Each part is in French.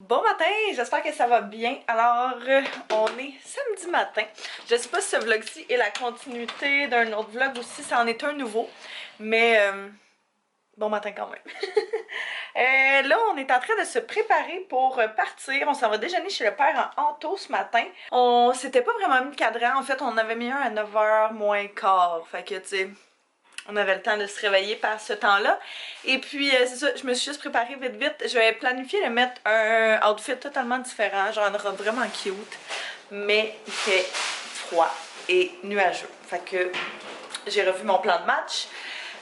Bon matin, j'espère que ça va bien. Alors, on est samedi matin. Je sais pas si ce vlog-ci est la continuité d'un autre vlog ou si ça en est un nouveau, mais bon matin quand même. Là, on est en train de se préparer pour partir. On s'en va déjeuner chez le père en Anto ce matin. On s'était pas vraiment mis de cadran. En fait, on avait mis un à 9h moins quart. Fait que, tu sais, on avait le temps de se réveiller par ce temps-là. Et puis, c'est ça, je me suis juste préparée vite vite. Je vais planifier de mettre un outfit totalement différent, genre une robe vraiment cute, mais il fait froid et nuageux. Fait que j'ai revu mon plan de match.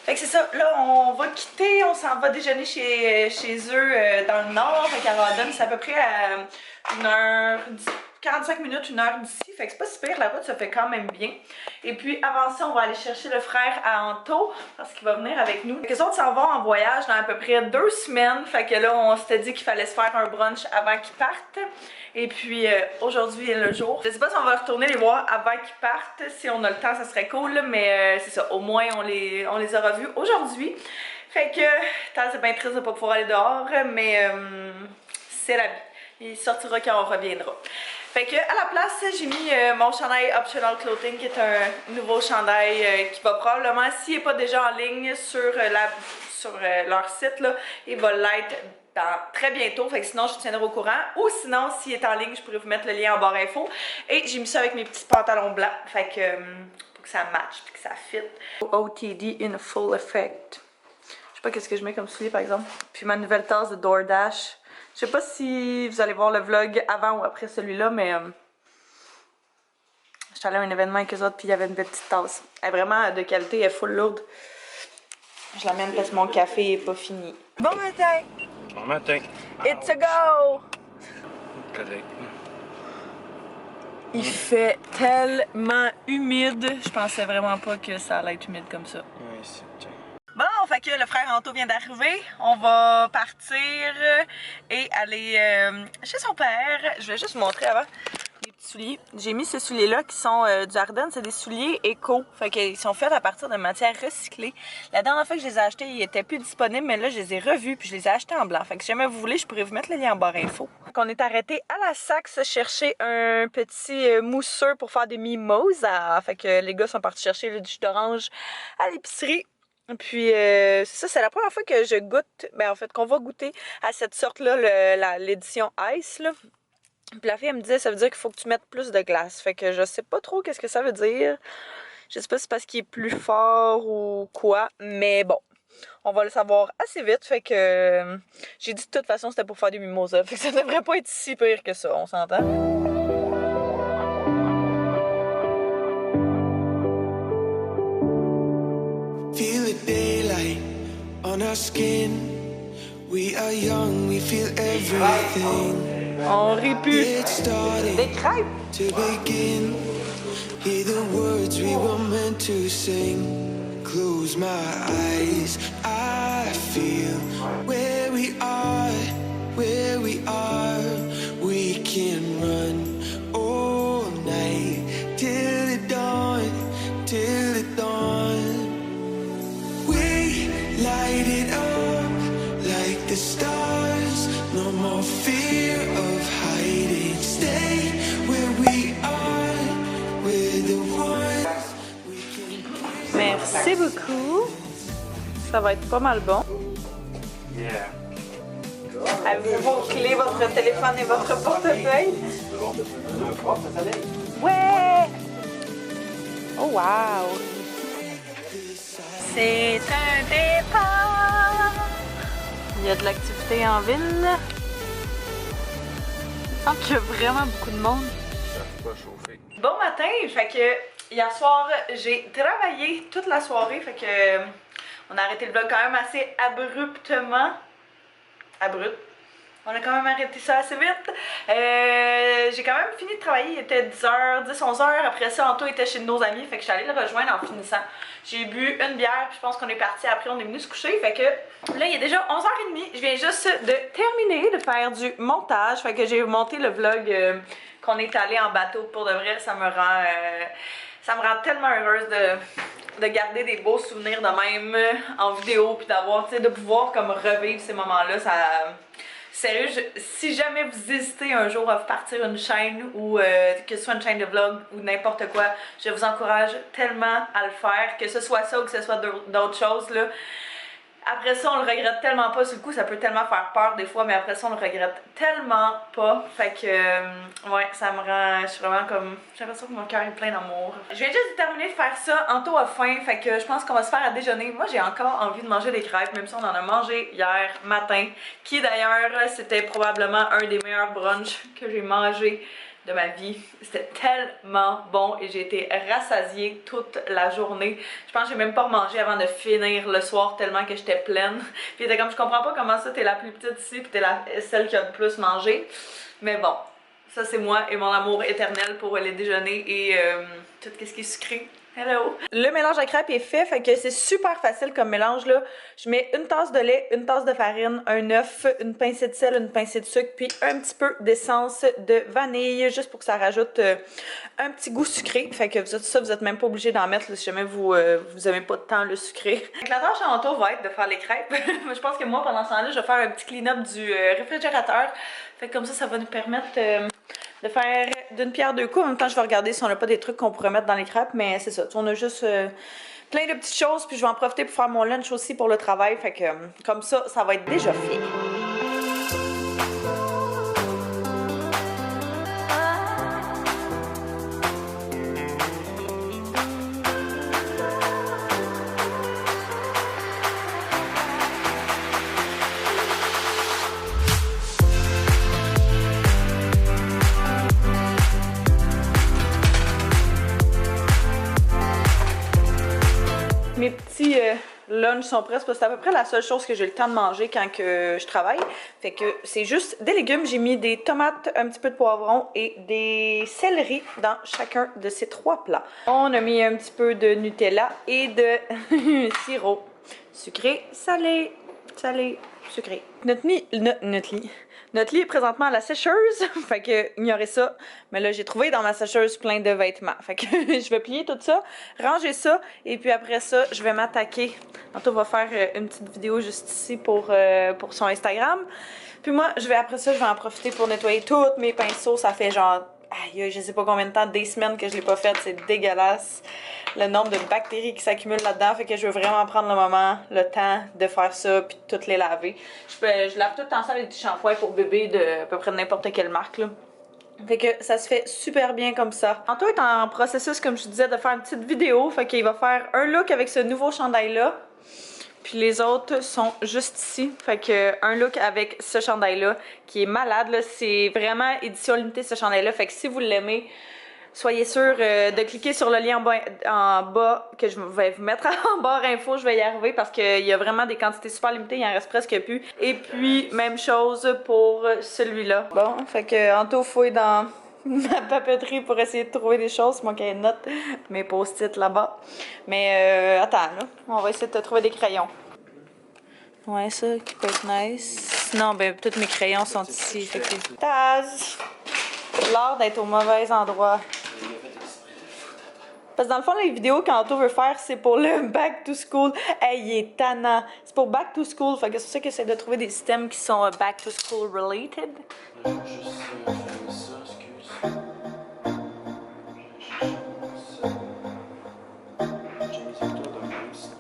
Fait que c'est ça, là on va quitter, on s'en va déjeuner chez eux dans le nord. Fait qu'à Rawdon, c'est à peu près à 1h10, 45 minutes, 1h d'ici. Fait que c'est pas si pire, la route se fait quand même bien. Et puis avant ça, on va aller chercher le frère à Anto parce qu'il va venir avec nous. Les autres s'en vont en voyage dans à peu près 2 semaines. Fait que là, on s'était dit qu'il fallait se faire un brunch avant qu'ils partent. Et puis aujourd'hui est le jour. Je sais pas si on va retourner les voir avant qu'ils partent. Si on a le temps, ça serait cool. Mais c'est ça, au moins on les aura vus aujourd'hui. Fait que, c'est bien triste de pas pouvoir aller dehors. Mais c'est la vie. Il sortira quand on reviendra. Fait que à la place, j'ai mis mon chandail Optional Clothing qui est un nouveau chandail qui va probablement, s'il n'est pas déjà en ligne sur leur site, là, il va l'être très bientôt. Fait que sinon, je vous tiendrai au courant. Ou sinon, s'il est en ligne, je pourrais vous mettre le lien en barre info. Et j'ai mis ça avec mes petits pantalons blancs. Fait que pour que ça matche et que ça fit. OTD in full effect. Je sais pas qu'est-ce que je mets comme soulier par exemple. Puis ma nouvelle tasse de DoorDash. Je sais pas si vous allez voir le vlog avant ou après celui-là, mais j'étais allée à un événement avec eux autres, puis il y avait une petite tasse. Elle est vraiment de qualité, elle est full lourde. Je l'amène parce que mon café est pas fini. Bon matin! Bon matin! It's a go! Correct. Il fait tellement humide. Je pensais vraiment pas que ça allait être humide comme ça. Oui, c'est bien. Bon, fait que le frère Anto vient d'arriver. On va partir et aller chez son père. Je vais juste vous montrer avant les petits souliers. J'ai mis ces souliers-là qui sont du Ardennes. C'est des souliers éco. Fait qu'ils sont faits à partir de matières recyclées. La dernière fois que je les ai achetés, ils étaient plus disponibles, mais là, je les ai revus puis je les ai achetés en blanc. Fait que si jamais vous voulez, je pourrais vous mettre le lien en barre info. Donc, on est arrêté à la Saxe chercher un petit mousseux pour faire des mimosas. Fait que les gars sont partis chercher le jus d'orange à l'épicerie. Puis ça, c'est la première fois que je goûte, ben en fait qu'on va goûter à cette sorte-là, l'édition Ice là. Puis la fille elle me disait ça veut dire qu'il faut que tu mettes plus de glace. Fait que je sais pas trop qu'est-ce que ça veut dire. Je sais pas si c'est parce qu'il est plus fort ou quoi, mais bon. On va le savoir assez vite, fait que j'ai dit de toute façon c'était pour faire des mimosas. Fait que ça devrait pas être si pire que ça, on s'entend? Feel the daylight on our skin. We are young, we feel everything. On rit plus. It started Des crêpes! to begin. Hear the words we were meant to sing. Close my eyes, I feel where we are, where we are. We can run all night till the dawn, till the dawn. Light it up like the stars. No more fear of hiding. Stay where we are. We're the ones we can. Merci beaucoup. Ça va être pas mal bon. Yeah. Avez-vous vos clés, votre téléphone et votre portefeuille? Ouais! Oh wow! C'est un départ! Il y a de l'activité en ville. Il semble qu'il y a vraiment beaucoup de monde. Ça peut pas chauffer. Bon matin! Fait que hier soir, j'ai travaillé toute la soirée. Fait que on a arrêté le vlog quand même assez abruptement. Abrupt. On a quand même arrêté ça assez vite. J'ai quand même fini de travailler, il était 10h, 10, 11h. Après ça, Anto était chez nos amis, fait que je suis allée le rejoindre en finissant. J'ai bu une bière, puis je pense qu'on est parti. Après, on est venu se coucher, fait que là, il est déjà 11h30. Je viens juste de terminer de faire du montage, fait que j'ai monté le vlog qu'on est allé en bateau. Pour de vrai, ça me rend tellement heureuse de garder des beaux souvenirs de même en vidéo, puis d'avoir, tu sais, de pouvoir comme revivre ces moments-là. Sérieux, si jamais vous hésitez un jour à partir une chaîne ou que ce soit une chaîne de vlog ou n'importe quoi, je vous encourage tellement à le faire, que ce soit ça ou que ce soit d'autres choses là. Après ça, on le regrette tellement pas. Sur le coup, ça peut tellement faire peur des fois, mais après ça, on le regrette tellement pas. Fait que, ouais, ça me rend. Je suis vraiment comme. J'ai l'impression que mon cœur est plein d'amour. Je viens juste de terminer de faire ça. Anto a faim, fait que je pense qu'on va se faire à déjeuner. Moi, j'ai encore envie de manger des crêpes, même si on en a mangé hier matin. Qui d'ailleurs, c'était probablement un des meilleurs brunchs que j'ai mangé de ma vie. C'était tellement bon et j'ai été rassasiée toute la journée. Je pense que j'ai même pas remangé avant de finir le soir tellement que j'étais pleine. Puis il était comme, je comprends pas comment ça t'es la plus petite ici puis t'es celle qui a le plus mangé. Mais bon, ça c'est moi et mon amour éternel pour les déjeuners et tout ce qui est sucré. Hello! Le mélange à crêpes est fait que c'est super facile comme mélange là. Je mets une tasse de lait, une tasse de farine, un œuf, une pincée de sel, une pincée de sucre, puis un petit peu d'essence de vanille, juste pour que ça rajoute un petit goût sucré. Fait que vous êtes même pas obligé d'en mettre là, si jamais vous avez pas de temps le sucré. Donc, la tâche en tour va être de faire les crêpes. Je pense que moi, pendant ce temps-là, je vais faire un petit clean-up du réfrigérateur. Fait que comme ça va nous permettre de faire d'une pierre deux coups. En même temps, je vais regarder si on n'a pas des trucs qu'on pourrait mettre dans les crêpes, mais c'est ça. On a juste plein de petites choses, puis je vais en profiter pour faire mon lunch aussi pour le travail. Fait que comme ça va être déjà fait. Mes petits lunchs sont prêts parce que c'est à peu près la seule chose que j'ai le temps de manger quand que je travaille. Fait que c'est juste des légumes. J'ai mis des tomates, un petit peu de poivron et des céleris dans chacun de ces trois plats. On a mis un petit peu de Nutella et de sirop sucré, salé, salé, sucré. Notre lit est présentement à la sécheuse, fait que ignorez ça. Mais là, j'ai trouvé dans ma sécheuse plein de vêtements. Fait que je vais plier tout ça, ranger ça, et puis après ça, je vais m'attaquer. Anto va faire une petite vidéo juste ici pour son Instagram. Puis moi, après ça, je vais en profiter pour nettoyer tous mes pinceaux. Ça fait genre, aïe, je sais pas combien de temps, des semaines que je l'ai pas fait, c'est dégueulasse. Le nombre de bactéries qui s'accumulent là-dedans, fait que je veux vraiment prendre le moment, le temps de faire ça, puis de toutes les laver. Je lave tout le temps ça avec du shampoing pour bébé de à peu près n'importe quelle marque, là. Fait que ça se fait super bien comme ça. Anto est en processus, comme je disais, de faire une petite vidéo, fait qu'il va faire un look avec ce nouveau chandail-là. Puis les autres sont juste ici. Fait que un look avec ce chandail-là qui est malade, là. C'est vraiment édition limitée ce chandail-là. Fait que si vous l'aimez, soyez sûr de cliquer sur le lien en bas que je vais vous mettre en barre info. Je vais y arriver parce qu'il y a vraiment des quantités super limitées. Il en reste presque plus. Et puis, même chose pour celui-là. Bon, fait que Anto fouille dans ma papeterie pour essayer de trouver des choses. Mon cahier de notes, mes post-it là-bas. Mais attends, là. On va essayer de te trouver des crayons. Ouais, ça qui peut être nice. Non, ben, tous mes crayons sont ici. Fait que... Taz! L'art d'être au mauvais endroit. Parce que dans le fond, les vidéos qu'Anto veut faire, c'est pour le back to school. Hey, il est tannant. C'est pour back to school. Fait que c'est pour ça que j'essaie de trouver des systèmes qui sont back to school related. Je vais juste fermer ça, excuse. J'ai mis ça de même, sinon.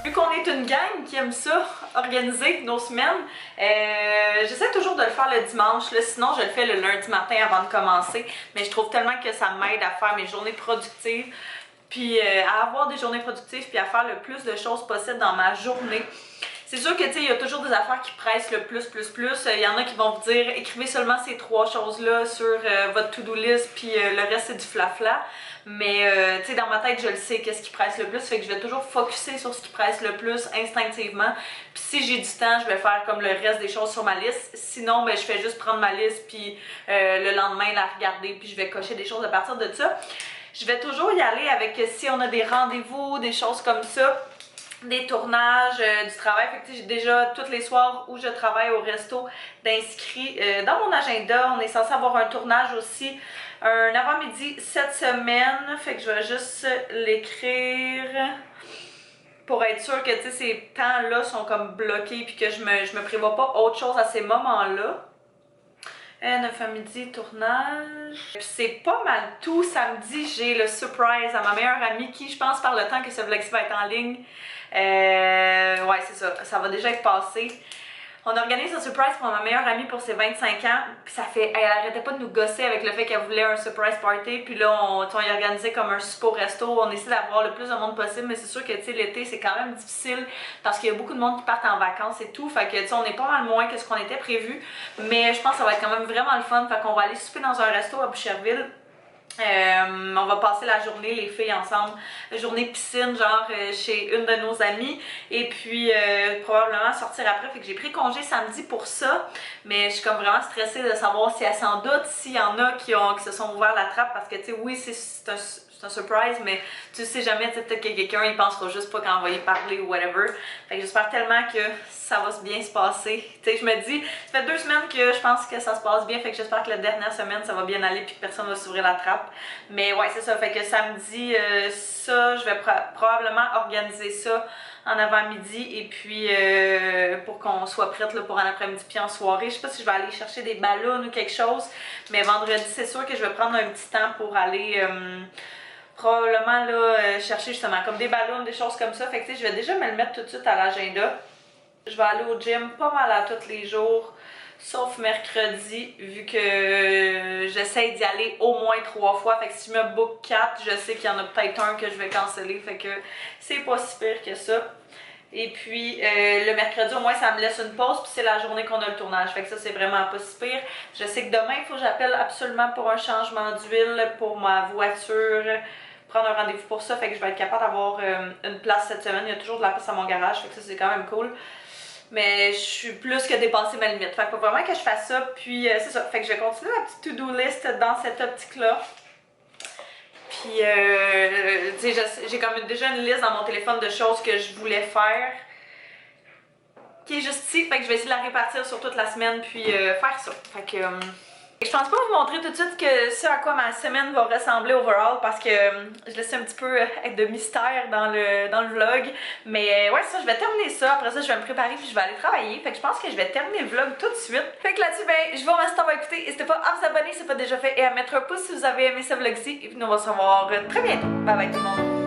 Vu qu'on est une gang qui aime ça, organiser nos semaines, j'essaie toujours de le faire le dimanche. Là, sinon, je le fais le lundi matin avant de commencer. Mais je trouve tellement que ça m'aide à faire mes journées productives, puis à avoir des journées productives, puis à faire le plus de choses possible dans ma journée. C'est sûr que tu sais, il y a toujours des affaires qui pressent le plus. Il y en a qui vont vous dire écrivez seulement ces 3 choses-là sur votre to-do list, puis le reste c'est du flafla. Mais tu sais, dans ma tête, je le sais qu'est-ce qui presse le plus, fait que je vais toujours focusser sur ce qui presse le plus instinctivement. Puis si j'ai du temps, je vais faire comme le reste des choses sur ma liste. Sinon, ben, je fais juste prendre ma liste, puis le lendemain la regarder, puis je vais cocher des choses à partir de ça. Je vais toujours y aller avec si on a des rendez-vous, des choses comme ça, des tournages, du travail. Fait que j'ai déjà tous les soirs où je travaille au resto d'inscrits dans mon agenda. On est censé avoir un tournage aussi un avant-midi cette semaine. Fait que je vais juste l'écrire pour être sûre que ces temps-là sont comme bloqués puis que je me prévois pas autre chose à ces moments-là. 9 à midi, tournage. C'est pas mal tout. Samedi, j'ai le surprise à ma meilleure amie qui, je pense, par le temps que ce vlog-ci va être en ligne, ouais, c'est ça. Ça va déjà être passé. On organise un surprise pour ma meilleure amie pour ses 25 ans. Puis ça fait. Elle arrêtait pas de nous gosser avec le fait qu'elle voulait un surprise party. Puis là, on y organisait comme un super resto. On essaie d'avoir le plus de monde possible. Mais c'est sûr que l'été, c'est quand même difficile parce qu'il y a beaucoup de monde qui partent en vacances et tout. Fait que on est pas mal moins que ce qu'on était prévu. Mais je pense que ça va être quand même vraiment le fun. Fait qu'on va aller souper dans un resto à Boucherville. On va passer la journée, les filles, ensemble. Journée piscine, genre chez une de nos amies. Et puis probablement sortir après. Fait que j'ai pris congé samedi pour ça. Mais je suis comme vraiment stressée de savoir si elle s'en doute, s'il y en a qui se sont ouverts la trappe. Parce que tu sais, oui, c'est un surprise, mais tu sais jamais, peut-être que quelqu'un il pensera juste pas quand on va y parler ou whatever. Fait que j'espère tellement que ça va bien se passer. Tu sais, je me dis, ça fait 2 semaines que je pense que ça se passe bien, fait que j'espère que la dernière semaine ça va bien aller puis que personne va s'ouvrir la trappe. Mais ouais, c'est ça, fait que samedi, ça, je vais probablement organiser ça en avant-midi et puis pour qu'on soit prête là, pour un après-midi puis en soirée. Je sais pas si je vais aller chercher des ballons ou quelque chose, mais vendredi, c'est sûr que je vais prendre un petit temps pour aller probablement là, chercher justement comme des ballons, des choses comme ça. Fait que tu sais, je vais déjà me le mettre tout de suite à l'agenda. Je vais aller au gym pas mal à tous les jours, sauf mercredi, vu que j'essaie d'y aller au moins 3 fois. Fait que si je me book 4, je sais qu'il y en a peut-être un que je vais canceller. Fait que c'est pas si pire que ça. Et puis le mercredi, au moins, ça me laisse une pause, puis c'est la journée qu'on a le tournage. Fait que ça, c'est vraiment pas si pire. Je sais que demain, il faut que j'appelle absolument pour un changement d'huile pour ma voiture. Prendre un rendez-vous pour ça, fait que je vais être capable d'avoir une place cette semaine. Il y a toujours de la place à mon garage, fait que ça c'est quand même cool. Mais je suis plus que dépassé ma limite. Fait que faut vraiment que je fasse ça, puis c'est ça. Fait que je vais continuer ma petite to-do list dans cette optique-là. Puis tu sais, j'ai comme déjà une liste dans mon téléphone de choses que je voulais faire qui est juste ici, fait que je vais essayer de la répartir sur toute la semaine puis faire ça. Fait que je pense pas vous montrer tout de suite que ce à quoi ma semaine va ressembler overall parce que je laisse un petit peu de mystère dans le vlog. Mais ouais, ça, je vais terminer ça. Après ça, je vais me préparer puis je vais aller travailler. Fait que je pense que je vais terminer le vlog tout de suite. Fait que là-dessus, ben, je vous remercie d'avoir écouté. N'hésitez pas à vous abonner si c'est pas déjà fait et à mettre un pouce si vous avez aimé ce vlog-ci. Et puis nous, on va se revoir très bientôt. Bye bye tout le monde.